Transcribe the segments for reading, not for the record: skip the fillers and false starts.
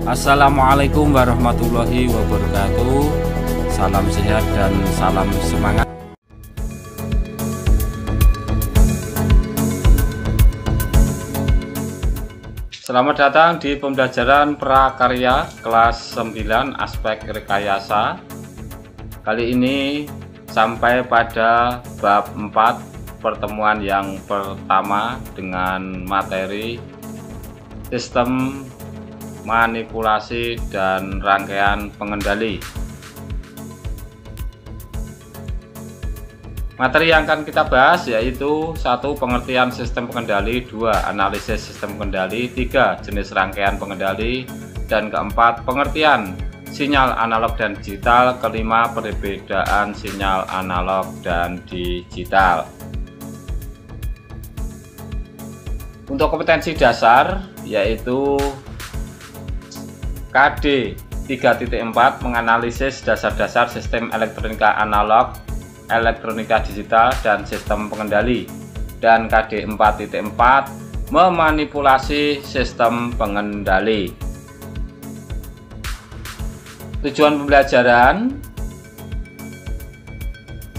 Assalamualaikum warahmatullahi wabarakatuh. Salam sehat dan salam semangat. Selamat datang di pembelajaran prakarya kelas 9 aspek rekayasa. Kali ini sampai pada bab 4, pertemuan yang pertama dengan materi sistem manipulasi dan rangkaian pengendali. Materi yang akan kita bahas yaitu 1. Pengertian sistem pengendali, 2. Analisis sistem pengendali, 3. Jenis rangkaian pengendali, dan keempat, pengertian sinyal analog dan digital, kelima, perbedaan sinyal analog dan digital. Untuk kompetensi dasar yaitu KD 3.4 menganalisis dasar-dasar sistem elektronika analog, elektronika digital, dan sistem pengendali, dan KD 4.4 memanipulasi sistem pengendali. Tujuan pembelajaran: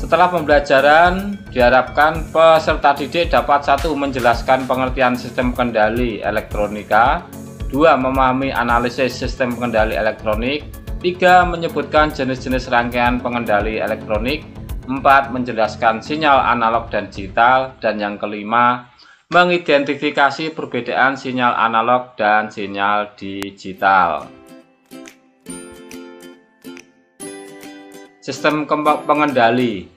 setelah pembelajaran diharapkan peserta didik dapat 1. Menjelaskan pengertian sistem pengendali elektronika, 2. Memahami analisis sistem pengendali elektronik, 3. Menyebutkan jenis-jenis rangkaian pengendali elektronik, 4. Menjelaskan sinyal analog dan digital, dan yang kelima, mengidentifikasi perbedaan sinyal analog dan sinyal digital. Sistem pengendali.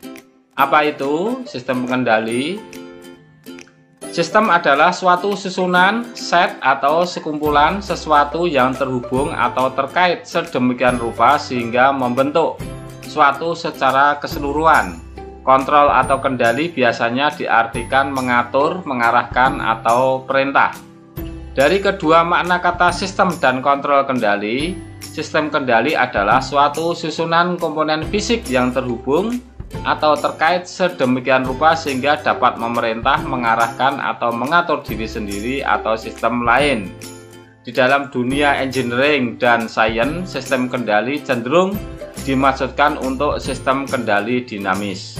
Apa itu sistem pengendali? Sistem adalah suatu susunan, set, atau sekumpulan sesuatu yang terhubung atau terkait sedemikian rupa sehingga membentuk suatu secara keseluruhan. Kontrol atau kendali biasanya diartikan mengatur, mengarahkan, atau perintah. Dari kedua makna kata sistem dan kontrol kendali, sistem kendali adalah suatu susunan komponen fisik yang terhubung atau terkait sedemikian rupa sehingga dapat memerintah, mengarahkan, atau mengatur diri sendiri atau sistem lain. Di dalam dunia engineering dan sains, sistem kendali cenderung dimaksudkan untuk sistem kendali dinamis.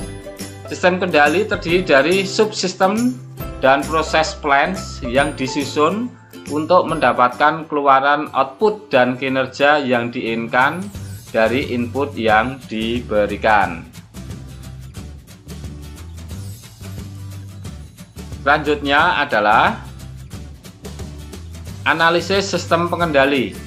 Sistem kendali terdiri dari subsistem dan proses plants yang disusun untuk mendapatkan keluaran output dan kinerja yang diinginkan dari input yang diberikan. Selanjutnya adalah analisis sistem pengendali.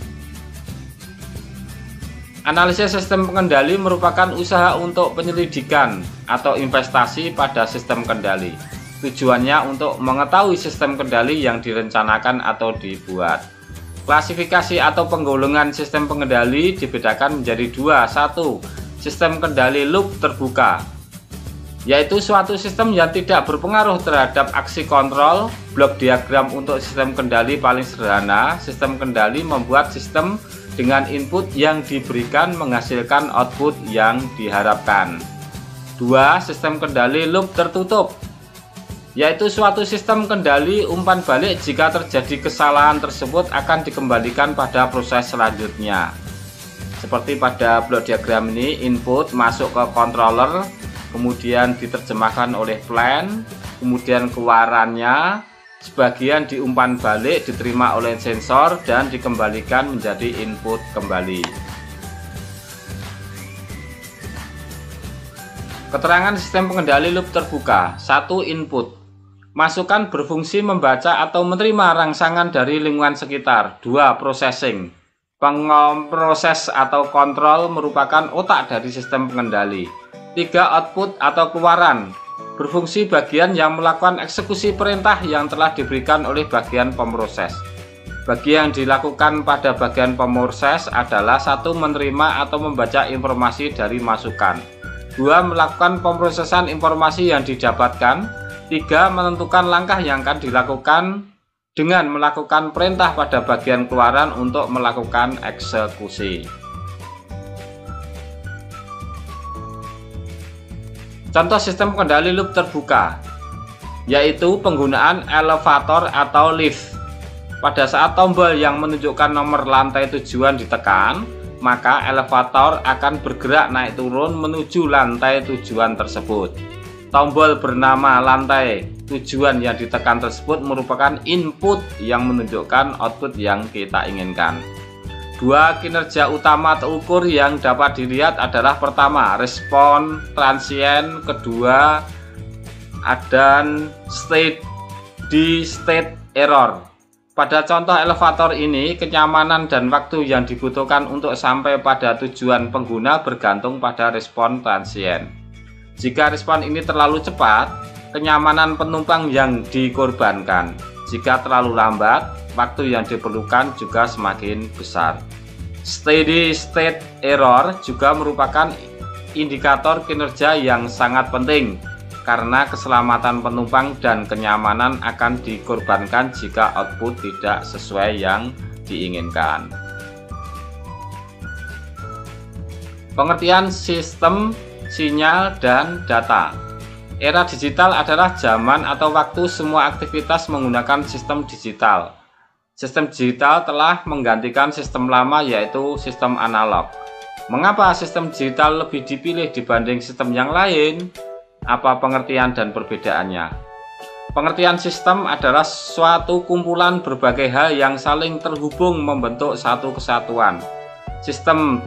Analisis sistem pengendali merupakan usaha untuk penyelidikan atau investasi pada sistem kendali. Tujuannya untuk mengetahui sistem kendali yang direncanakan atau dibuat. Klasifikasi atau penggolongan sistem pengendali dibedakan menjadi 2. 1. Sistem kendali loop terbuka, yaitu suatu sistem yang tidak berpengaruh terhadap aksi kontrol. Blok diagram untuk sistem kendali paling sederhana. Sistem kendali membuat sistem dengan input yang diberikan menghasilkan output yang diharapkan. 2. Sistem kendali loop tertutup, yaitu suatu sistem kendali umpan balik. Jika terjadi kesalahan tersebut akan dikembalikan pada proses selanjutnya. Seperti pada blok diagram ini, input masuk ke controller, kemudian diterjemahkan oleh plan, kemudian keluarannya sebagian diumpan balik, diterima oleh sensor, dan dikembalikan menjadi input kembali. Keterangan sistem pengendali loop terbuka. 1. Input. Masukan berfungsi membaca atau menerima rangsangan dari lingkungan sekitar. 2. Processing. Pemproses atau kontrol merupakan otak dari sistem pengendali. 3. Output atau keluaran. Berfungsi bagian yang melakukan eksekusi perintah yang telah diberikan oleh bagian pemroses. Bagi yang dilakukan pada bagian pemroses adalah 1. Menerima atau membaca informasi dari masukan. 2. Melakukan pemrosesan informasi yang didapatkan. 3. Menentukan langkah yang akan dilakukan dengan melakukan perintah pada bagian keluaran untuk melakukan eksekusi. Contoh sistem kendali loop terbuka, yaitu penggunaan elevator atau lift. Pada saat tombol yang menunjukkan nomor lantai tujuan ditekan, maka elevator akan bergerak naik turun menuju lantai tujuan tersebut. Tombol bernama lantai tujuan yang ditekan tersebut merupakan input yang menunjukkan output yang kita inginkan. Dua kinerja utama terukur yang dapat dilihat adalah pertama, respon transient, kedua, dan state error. Pada contoh elevator ini, kenyamanan dan waktu yang dibutuhkan untuk sampai pada tujuan pengguna bergantung pada respon transient. Jika respon ini terlalu cepat, kenyamanan penumpang yang dikorbankan. Jika terlalu lambat, waktu yang diperlukan juga semakin besar. Steady state error juga merupakan indikator kinerja yang sangat penting, karena keselamatan penumpang dan kenyamanan akan dikorbankan jika output tidak sesuai yang diinginkan. Pengertian sistem, sinyal, dan data. Era digital adalah zaman atau waktu semua aktivitas menggunakan sistem digital. Sistem digital telah menggantikan sistem lama, yaitu sistem analog. Mengapa sistem digital lebih dipilih dibanding sistem yang lain? Apa pengertian dan perbedaannya? Pengertian sistem adalah suatu kumpulan berbagai hal yang saling terhubung membentuk satu kesatuan. Sistem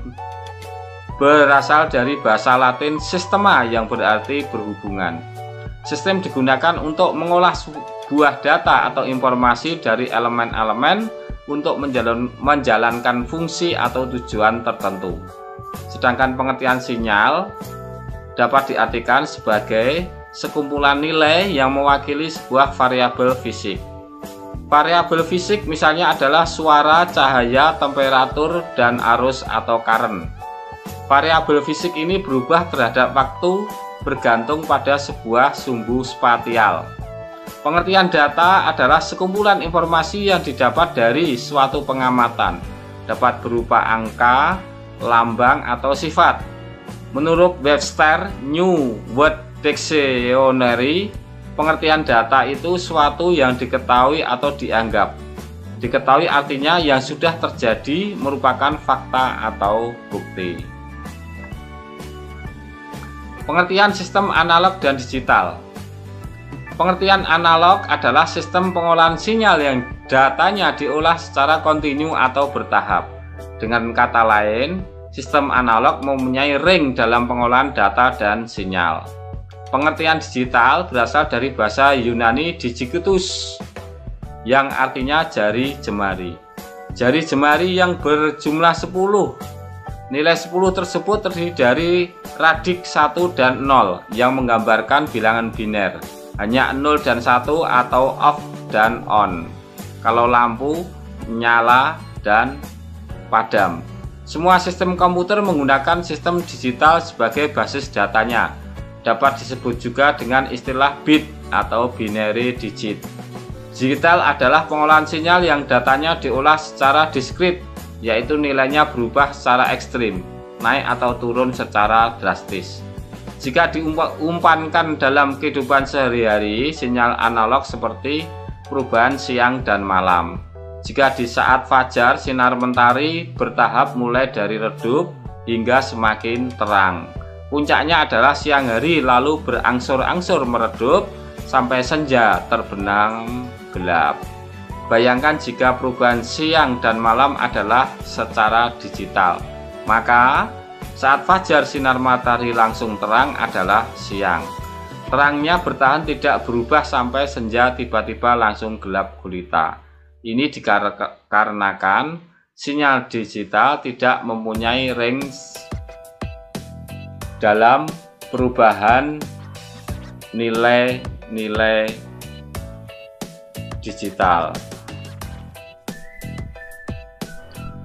berasal dari bahasa Latin systema yang berarti berhubungan. Sistem digunakan untuk mengolah sebuah data atau informasi dari elemen-elemen untuk menjalankan fungsi atau tujuan tertentu. Sedangkan pengertian sinyal dapat diartikan sebagai sekumpulan nilai yang mewakili sebuah variabel fisik. Variabel fisik misalnya adalah suara, cahaya, temperatur, dan arus atau current. Variabel fisik ini berubah terhadap waktu bergantung pada sebuah sumbu spasial. Pengertian data adalah sekumpulan informasi yang didapat dari suatu pengamatan, dapat berupa angka, lambang, atau sifat. Menurut Webster New World Dictionary, pengertian data itu suatu yang diketahui atau dianggap. Diketahui artinya yang sudah terjadi, merupakan fakta atau bukti. Pengertian sistem analog dan digital. Pengertian analog adalah sistem pengolahan sinyal yang datanya diolah secara kontinu atau bertahap. Dengan kata lain, sistem analog mempunyai ring dalam pengolahan data dan sinyal. Pengertian digital berasal dari bahasa Yunani digitus, yang artinya jari jemari. Jari jemari yang berjumlah 10. Nilai 10 tersebut terdiri dari radik 1 dan 0 yang menggambarkan bilangan biner. Hanya 0 dan 1 atau off dan on. Kalau lampu, nyala dan padam. Semua sistem komputer menggunakan sistem digital sebagai basis datanya. Dapat disebut juga dengan istilah bit atau binary digit. Digital adalah pengolahan sinyal yang datanya diolah secara diskrit, yaitu nilainya berubah secara ekstrim, naik atau turun secara drastis. Jika diumpankan dalam kehidupan sehari-hari, sinyal analog seperti perubahan siang dan malam. Jika di saat fajar, sinar mentari bertahap mulai dari redup hingga semakin terang. Puncaknya adalah siang hari, lalu berangsur-angsur meredup sampai senja terbenam gelap. Bayangkan jika perubahan siang dan malam adalah secara digital, maka saat fajar sinar matahari langsung terang adalah siang. Terangnya bertahan tidak berubah sampai senja tiba-tiba langsung gelap gulita. Ini dikarenakan sinyal digital tidak mempunyai range dalam perubahan nilai-nilai digital.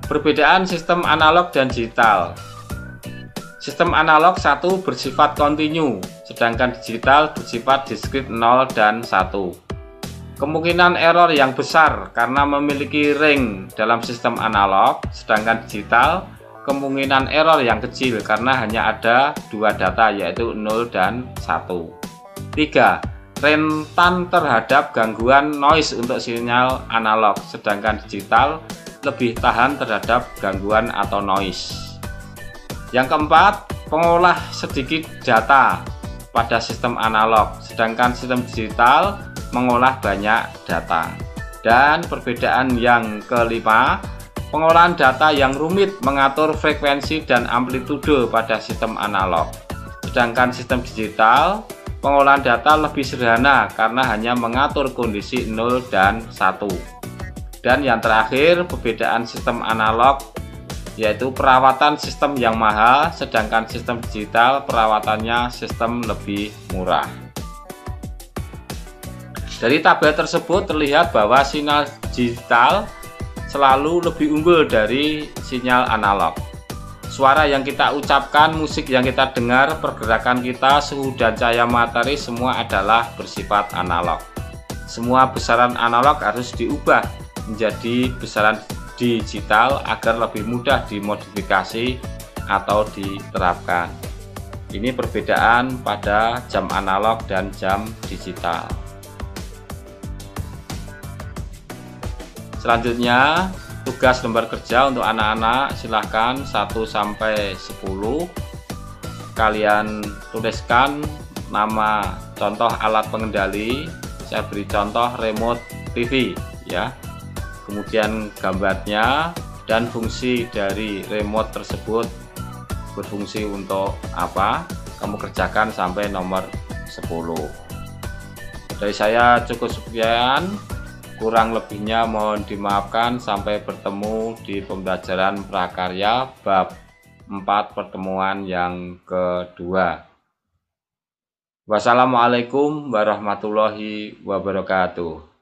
Perbedaan sistem analog dan digital. Sistem analog 1 bersifat kontinu, sedangkan digital bersifat diskrit 0 dan 1. Kemungkinan error yang besar karena memiliki ring dalam sistem analog, sedangkan digital kemungkinan error yang kecil karena hanya ada dua data, yaitu 0 dan 1. 3. rentan terhadap gangguan noise untuk sinyal analog, sedangkan digital lebih tahan terhadap gangguan atau noise. Yang keempat, pengolah sedikit data pada sistem analog, sedangkan sistem digital mengolah banyak data. Dan perbedaan yang kelima, pengolahan data yang rumit mengatur frekuensi dan amplitude pada sistem analog, sedangkan sistem digital pengolahan data lebih sederhana karena hanya mengatur kondisi 0 dan 1. Dan yang terakhir, perbedaan sistem analog yaitu perawatan sistem yang mahal, sedangkan sistem digital perawatannya sistem lebih murah. Dari tabel tersebut terlihat bahwa sinyal digital selalu lebih unggul dari sinyal analog. Suara yang kita ucapkan, musik yang kita dengar, pergerakan kita, suhu dan cahaya matahari semua adalah bersifat analog. Semua besaran analog harus diubah menjadi besaran digital agar lebih mudah dimodifikasi atau diterapkan. Ini perbedaan pada jam analog dan jam digital. Selanjutnya, tugas lembar kerja untuk anak-anak, silahkan 1 sampai 10 kalian tuliskan nama contoh alat pengendali. Saya beri contoh remote TV ya, kemudian gambarnya dan fungsi dari remote tersebut berfungsi untuk apa. Kamu kerjakan sampai nomor 10. Dari saya cukup sekian, kurang lebihnya mohon dimaafkan. Sampai bertemu di pembelajaran prakarya bab 4 pertemuan yang kedua. Wassalamualaikum warahmatullahi wabarakatuh.